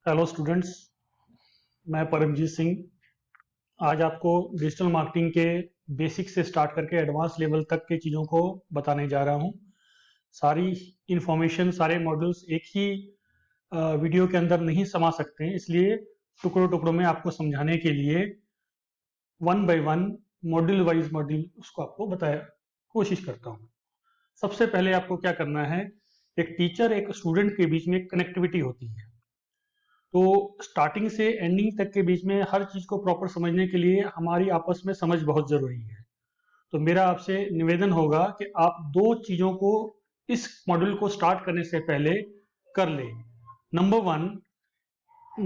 Hello students, मैं परमजीत सिंह आज आपको डिजिटल मार्केटिंग के बेसिक से स्टार्ट करके एडवांस लेवल तक के चीज़ों को बताने जा रहा हूँ। सारी इन्फॉर्मेशन, सारे मॉड्यूल्स एक ही वीडियो के अंदर नहीं समा सकते हैं, इसलिए टुकड़ों टुकड़ों में आपको समझाने के लिए one by one, module wise module उसको आपको बताया कोशिश करता हूँ। सबसे पहले आपको क्या करना है, एक टीचर एक स्टूडेंट के बीच में कनेक्टिविटी होती है। तो स्टार्टिंग से एंडिंग तक के बीच में हर चीज़ को प्रॉपर समझने के लिए हमारी आपस में समझ बहुत ज़रूरी है। तो मेरा आपसे निवेदन होगा कि आप दो चीज़ों को इस मॉड्यूल को स्टार्ट करने से पहले कर लें। नंबर 1,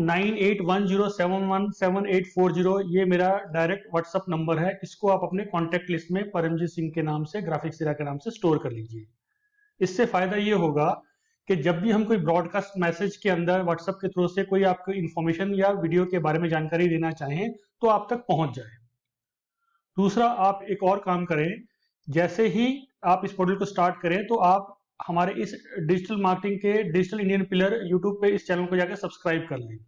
9810717840 ये मेरा डायरेक्ट व्हाट्सअप नंबर है। इसको आप अपने कॉन्टैक्ट लिस्ट में परमजीत सिंह के नाम से, ग्राफिक सिरा के नाम से स्टोर कर लीजिए। इससे फ़ायदा ये होगा कि जब भी हम कोई ब्रॉडकास्ट मैसेज के अंदर व्हाट्सएप के थ्रू से कोई आपको इन्फॉर्मेशन या वीडियो के बारे में जानकारी देना चाहें तो आप तक पहुंच जाए। दूसरा, आप एक और काम करें, जैसे ही आप इस मॉड्यूल को स्टार्ट करें तो आप हमारे इस डिजिटल मार्केटिंग के डिजिटल इंडियन पिलर यूट्यूब पे इस चैनल को जाकर सब्सक्राइब कर लें।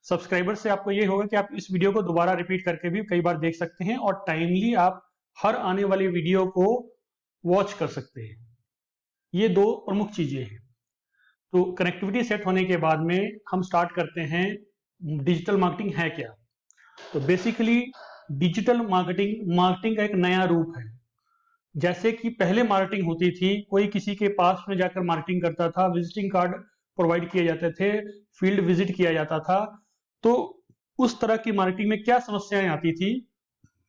सब्सक्राइबर से आपको ये होगा कि आप इस वीडियो को दोबारा रिपीट करके भी कई बार देख सकते हैं और टाइमली आप हर आने वाली वीडियो को वॉच कर सकते हैं। ये दो प्रमुख चीजें हैं। तो कनेक्टिविटी सेट होने के बाद में हम स्टार्ट करते हैं डिजिटल मार्केटिंग है क्या। तो बेसिकली डिजिटल मार्केटिंग का एक नया रूप है। जैसे कि पहले मार्केटिंग होती थी, कोई किसी के पास में जाकर मार्केटिंग करता था, विजिटिंग कार्ड प्रोवाइड किए जाते थे, फील्ड विजिट किया जाता था। तो उस तरह की मार्केटिंग में क्या समस्याएं आती थी,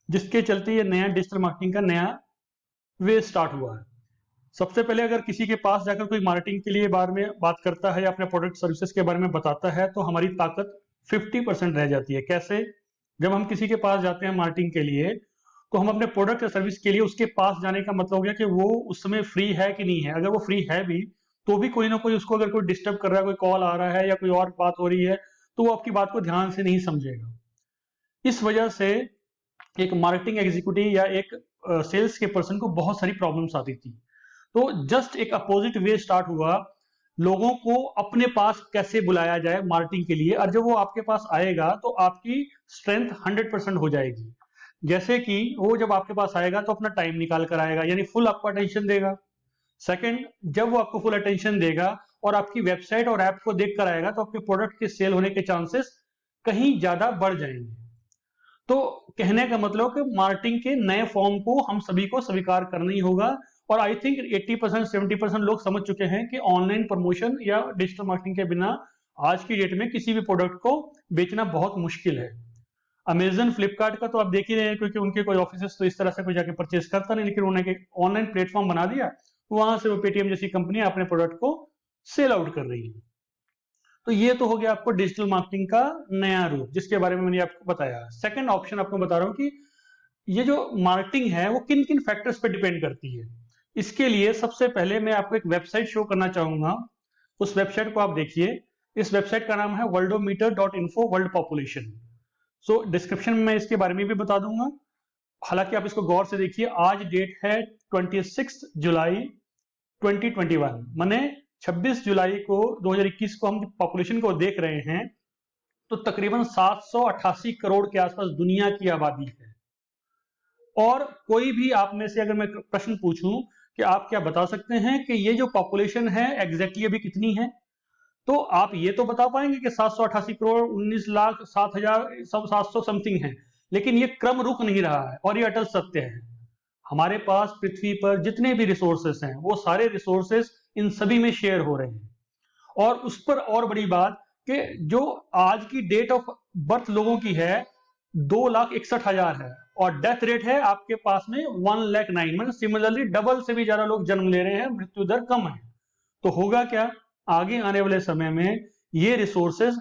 जिसके चलते ये नया डिजिटल मार्केटिंग का नया वे स्टार्ट हुआ है। सबसे पहले अगर किसी के पास जाकर कोई मार्केटिंग के लिए बारे में बात करता है या अपने प्रोडक्ट सर्विसेज के बारे में बताता है तो हमारी ताकत 50% रह जाती है। कैसे? जब हम किसी के पास जाते हैं मार्केटिंग के लिए तो हम अपने प्रोडक्ट या सर्विस के लिए उसके पास जाने का मतलब हो गया कि वो उस समय फ्री है कि नहीं है। अगर वो फ्री है भी तो भी कोई ना कोई उसको अगर कोई डिस्टर्ब कर रहा है, कोई कॉल आ रहा है या कोई और बात हो रही है तो वो आपकी बात को ध्यान से नहीं समझेगा। इस वजह से एक मार्केटिंग एग्जीक्यूटिव या एक सेल्स के पर्सन को बहुत सारी प्रॉब्लम्स आती थी। तो जस्ट एक अपोजिट वे स्टार्ट हुआ, लोगों को अपने पास कैसे बुलाया जाए मार्केटिंग के लिए, और जब वो आपके पास आएगा तो आपकी स्ट्रेंथ 100% हो जाएगी। जैसे कि वो जब आपके पास आएगा तो अपना टाइम निकाल कर आएगा, यानी फुल आपको अटेंशन देगा। सेकंड, जब वो आपको फुल अटेंशन देगा और आपकी वेबसाइट और ऐप को देख कर आएगा तो आपके प्रोडक्ट के सेल होने के चांसेस कहीं ज्यादा बढ़ जाएंगे। तो कहने का मतलब कि मार्केटिंग के नए फॉर्म को हम सभी को स्वीकार करना ही होगा। और आई थिंक 80% 70% लोग समझ चुके हैं कि ऑनलाइन प्रमोशन या डिजिटल मार्केटिंग के बिना आज की डेट में किसी भी प्रोडक्ट को बेचना बहुत मुश्किल है। अमेजन, फ्लिपकार्ट का तो आप देख ही रहे हैं, क्योंकि उनके कोई ऑफिस तो इस तरह से कोई जाके परचेज करता नहीं, लेकिन उन्होंने ऑनलाइन प्लेटफॉर्म बना दिया, वहां से वो पेटीएम जैसी कंपनी अपने प्रोडक्ट को सेल आउट कर रही है। तो ये तो हो गया आपको डिजिटल मार्केटिंग का नया रूप, जिसके बारे में मैंने आपको बताया। सेकंड ऑप्शन आपको बता रहा हूं कि ये जो मार्केटिंग है वो किन किन फैक्टर्स पे डिपेंड करती है। इसके लिए सबसे पहले मैं आपको एक वेबसाइट शो करना चाहूंगा। उस वेबसाइट को आप देखिए। इस वेबसाइट का नाम है worldometer.info, वर्ल्ड पॉपुलेशन। सो डिस्क्रिप्शन में मैं इसके बारे में भी बता दूंगा। हालांकि आप इसको गौर से देखिए। आज डेट है 26 जुलाई 2021, माने 26 जुलाई को 2021 को हम पॉपुलेशन को देख रहे हैं तो तकरीबन 788 करोड़ के आसपास दुनिया की आबादी है। और कोई भी आप में से अगर मैं प्रश्न पूछूं कि आप क्या बता सकते हैं कि ये जो पॉपुलेशन है एग्जैक्टली अभी कितनी है, तो आप ये तो बता पाएंगे कि 788 करोड़ 19 लाख 7,000 सब 700 समथिंग है। लेकिन ये क्रम रुक नहीं रहा है और ये अटल सत्य है। हमारे पास पृथ्वी पर जितने भी रिसोर्सेस हैं वो सारे रिसोर्सेस इन सभी में शेयर हो रहे हैं। और उस पर और बड़ी बात कि जो आज की डेट ऑफ बर्थ लोगों की है 2,61,000 है और डेथ रेट है आपके पास में 1,09,000, मतलब सिमिलरली डबल से भी ज्यादा लोग जन्म ले रहे हैं, मृत्यु दर कम है। तो होगा क्या, आगे आने वाले समय में ये रिसोर्सेज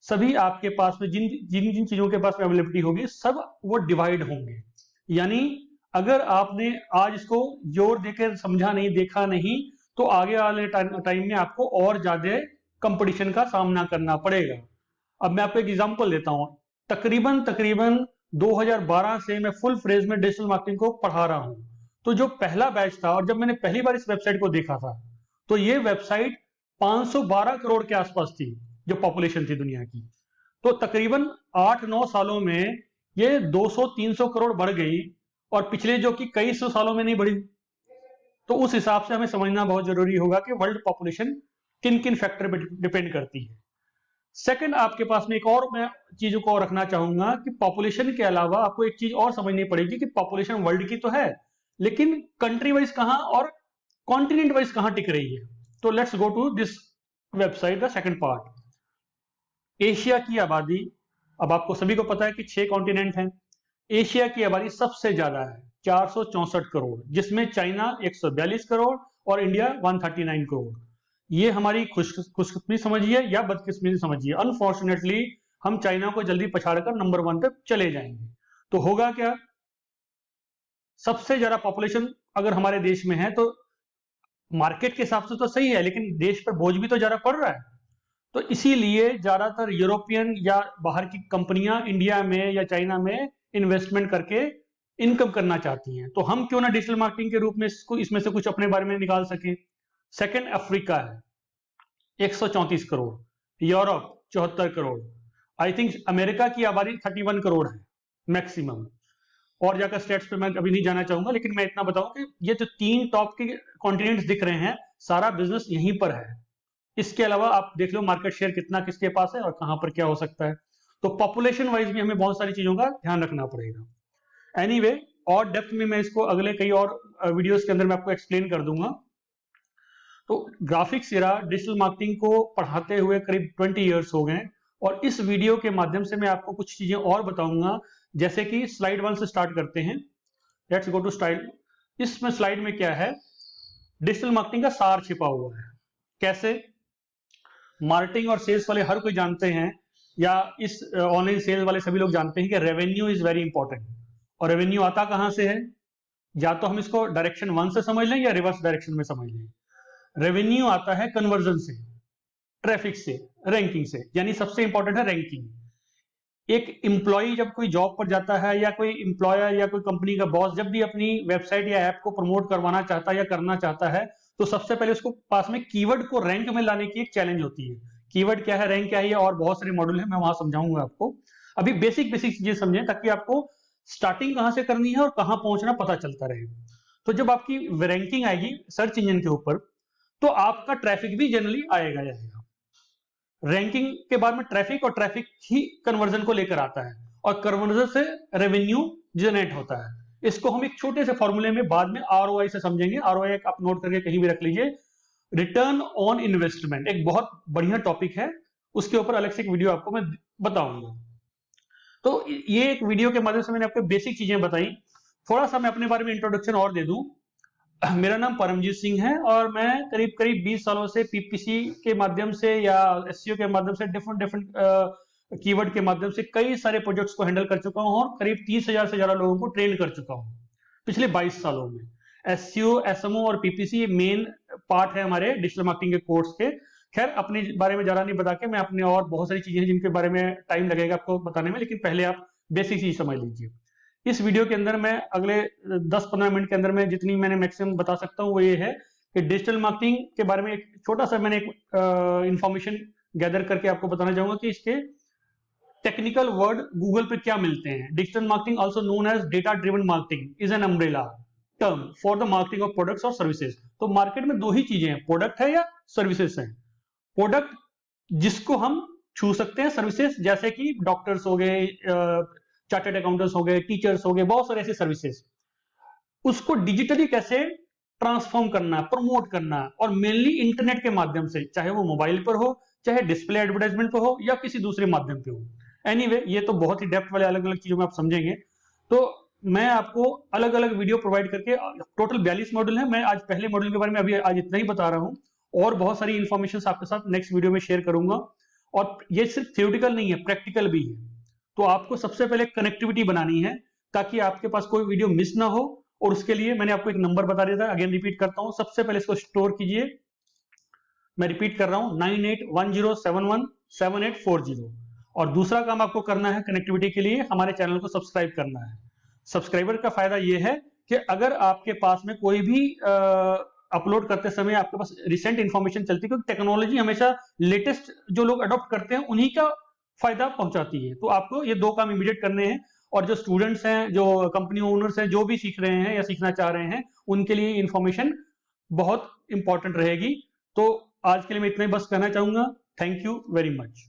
सभी आपके पास में जिन जिन जिन चीजों के पास में अवेलेबिलिटी होगी सब वो डिवाइड होंगे। यानी अगर आपने आज इसको जोर देकर समझा नहीं, देखा नहीं, तो आगे वाले टाइम में आपको और ज्यादा कंपटीशन का सामना करना पड़ेगा। अब मैं आपको एक एग्जांपल देता हूं। तकरीबन 2012 से मैं फुल फ्रेज में डिजिटल मार्केटिंग को पढ़ा रहा हूं। तो जो पहला बैच था और जब मैंने पहली बार इस वेबसाइट को देखा था तो ये वेबसाइट 512 करोड़ के आसपास थी, जो पॉपुलेशन थी दुनिया की। तो तकरीबन 8-9 सालों में ये 200-300 करोड़ बढ़ गई, और पिछले जो कि कई सौ सालों में नहीं बढ़ी। तो उस हिसाब से हमें समझना बहुत जरूरी होगा कि वर्ल्ड पॉपुलेशन किन किन फैक्टर पर डिपेंड करती है। सेकंड, आपके पास में एक और मैं चीजों को रखना चाहूंगा कि पॉपुलेशन के अलावा आपको एक चीज और समझनी पड़ेगी कि पॉपुलेशन वर्ल्ड की तो है, लेकिन कंट्री वाइज कहां और कॉन्टिनेंट वाइज कहां टिक रही है। तो let's go to this website, the second part. Asia की आबादी, अब आपको सभी को पता है कि 6 कॉन्टिनेंट हैं। एशिया की आबादी सबसे ज्यादा है, 464 करोड़, जिसमें चाइना 142 करोड़ और इंडिया 139 करोड़। ये हमारी खुशकिस्मती समझिए या बदकिस्मती समझिए, अनफॉर्चुनेटली हम चाइना को जल्दी पछाड़कर नंबर 1 पे चले जाएंगे। तो होगा क्या, सबसे ज्यादा पॉपुलेशन अगर हमारे देश में है तो मार्केट के हिसाब से तो सही है, लेकिन देश पर बोझ भी तो ज्यादा पड़ रहा है। तो इसीलिए ज्यादातर यूरोपियन या बाहर की कंपनियां इंडिया में या चाइना में इन्वेस्टमेंट करके इनकम करना चाहती हैं। तो हम क्यों ना डिजिटल मार्केटिंग के रूप में इसमें से कुछ अपने बारे में निकाल सकें। सेकंड अफ्रीका है, 134 crore, Europe 74 crore, I think America की आबादी 31 करोड़ है मैक्सिमम। और जाकर स्टेट्स पे मैं अभी नहीं जाना चाहूंगा, लेकिन मैं इतना बताऊं कि ये जो 3 टॉप के कॉन्टिनेंट्स दिख रहे हैं, सारा बिजनेस यहीं पर है। इसके अलावा आप देख लो मार्केट शेयर कितना किसके पास है और कहां पर क्या हो सकता है। तो पॉपुलेशन वाइज भी हमें बहुत सारी चीजों का ध्यान रखना पड़ेगा। एनीवे, और डेप्थ में मैं इसको अगले कई और वीडियोस के अंदर मैं आपको एक्सप्लेन कर दूंगा। तो ग्राफिक्स एरा डिजिटल मार्केटिंग को पढ़ाते हुए करीब 20 इयर्स हो गए, और इस वीडियो के माध्यम से मैं आपको कुछ चीजें और बताऊंगा। जैसे कि स्लाइड 1 से स्टार्ट करते हैं। Let's go to slide. इसमें स्लाइड में क्या है, डिजिटल मार्केटिंग का सार छिपा हुआ है। कैसे, मार्केटिंग और सेल्स वाले हर कोई जानते हैं, या इस ऑनलाइन सेल्स वाले सभी लोग जानते हैं कि रेवेन्यू इज वेरी इंपॉर्टेंट। और रेवेन्यू आता कहां से है, या तो हम इसको डायरेक्शन 1 से समझ लें या रिवर्स डायरेक्शन में समझ लें। रेवेन्यू आता है कन्वर्जन से, ट्रैफिक से, रैंकिंग से, यानी सबसे इंपॉर्टेंट है रैंकिंग। एक एम्प्लॉय जब कोई जॉब पर जाता है, या कोई एम्प्लॉयर या कोई कंपनी का बॉस जब भी अपनी वेबसाइट या ऐप को प्रमोट करवाना चाहता है या करना चाहता है, तो सबसे पहले उसको पास में कीवर्ड को रैंक में लाने की एक चैलेंज होती है। कीवर्ड क्या है, रैंक क्या है, और बहुत सारे मॉड्यूल है, मैं वहां समझाऊंगा आपको। अभी बेसिक चीजें समझें ताकि आपको स्टार्टिंग कहां से करनी है और कहां पहुंचना पता चलता रहे। तो जब आपकी रैंकिंग आएगी सर्च इंजन के ऊपर, तो आपका ट्रैफिक भी जनरली आएगा। रैंकिंग के बाद में ट्रैफिक, और ट्रैफिक ही कन्वर्जन को लेकर आता है, और कन्वर्जन से रेवेन्यू जनरेट होता है। इसको हम एक छोटे से फॉर्मूले में बाद में आरओआई से समझेंगे। आरओआई आप नोट करके कहीं भी रख लीजिए। रिटर्न ऑन इन्वेस्टमेंट एक बहुत बढ़िया टॉपिक है, उसके ऊपर अलग से एक वीडियो आपको मैं बताऊंगा। तो ये एक वीडियो के माध्यम से मैंने आपको बेसिक चीजें बताई। थोड़ा सा मैं अपने बारे में इंट्रोडक्शन और दे दूं। मेरा नाम परमजीत सिंह है, और मैं करीब 20 सालों से पीपीसी के माध्यम से या एसईओ के माध्यम से डिफरेंट कीवर्ड के माध्यम से कई सारे प्रोजेक्ट्स को हैंडल कर चुका हूं, और करीब 30,000 से ज्यादा लोगों को ट्रेन कर चुका हूं पिछले 22 सालों में। एसईओ, एसएमओ और पीपीसी मेन पार्ट है हमारे डिजिटल मार्केटिंग के कोर्स के। खैर, अपने बारे में ज्यादा नहीं बता के मैं अपने और बहुत सारी चीजें हैं जिनके बारे में टाइम लगेगा आपको बताने में, लेकिन पहले आप बेसिक चीज समझ लीजिए। इस वीडियो के अंदर मैं अगले 10-15 मिनट के अंदर में जितनी मैंने मैक्सिमम बता सकता हूं वो ये है कि डिजिटल मार्केटिंग के बारे में एक छोटा सा मैंने एक इंफॉर्मेशन गैदर करके आपको बताना चाहूंगा कि इसके टेक्निकल वर्ड गूगल पे क्या मिलते हैं। Digital marketing also known as data driven marketing is an umbrella term for the marketing of products और सर्विसेज। तो मार्केट में 2 ही चीजें हैं, प्रोडक्ट है या सर्विसेज है। प्रोडक्ट जिसको हम छू सकते हैं, सर्विसेज जैसे कि डॉक्टर्स हो गए, चार्टर्ड अकाउंटेंट्स हो गए, टीचर्स हो गए, बहुत सारे ऐसे सर्विसेज। उसको डिजिटली कैसे ट्रांसफॉर्म करना, प्रमोट करना, और मेनली इंटरनेट के माध्यम से, चाहे वो मोबाइल पर हो, चाहे डिस्प्ले एडवर्टाइजमेंट पर हो, या किसी दूसरे माध्यम पे हो। एनीवे, ये तो बहुत ही डेप्थ वाले अलग अलग चीजों में आप समझेंगे। तो मैं आपको अलग अलग वीडियो प्रोवाइड करके, टोटल 42 मॉड्यूल है, मैं आज पहले मॉड्यूल के बारे में अभी आज इतना ही बता रहा हूं, और बहुत सारी इंफॉर्मेशन आपके साथ नेक्स्ट वीडियो में शेयर करूंगा। और ये सिर्फ थ्योरेटिकल नहीं है, प्रैक्टिकल भी है। तो आपको सबसे पहले कनेक्टिविटी बनानी है ताकि आपके पास कोई वीडियो मिस ना हो, और उसके लिए मैंने आपको एक नंबर बता दिया था, अगेन रिपीट करता हूं। सबसे पहले इसको स्टोर कीजिए, मैं रिपीट कर रहा हूं 9810717840। और दूसरा काम आपको करना है कनेक्टिविटी के लिए, हमारे चैनल को सब्सक्राइब करना है। सब्सक्राइबर का फायदा यह है कि अगर आपके पास में कोई भी अपलोड करते समय आपके पास रिसेंट इंफॉर्मेशन चलती है, क्योंकि टेक्नोलॉजी हमेशा लेटेस्ट जो लोग अडॉप्ट करते हैं उन्हीं का फायदा पहुंचाती है। तो आपको ये 2 काम इमीडिएट करने हैं, और जो स्टूडेंट्स हैं, जो कंपनी ओनर्स हैं, जो भी सीख रहे हैं या सीखना चाह रहे हैं, उनके लिए इंफॉर्मेशन बहुत इंपॉर्टेंट रहेगी। तो आज के लिए मैं इतना ही बस कहना चाहूंगा। Thank you very much.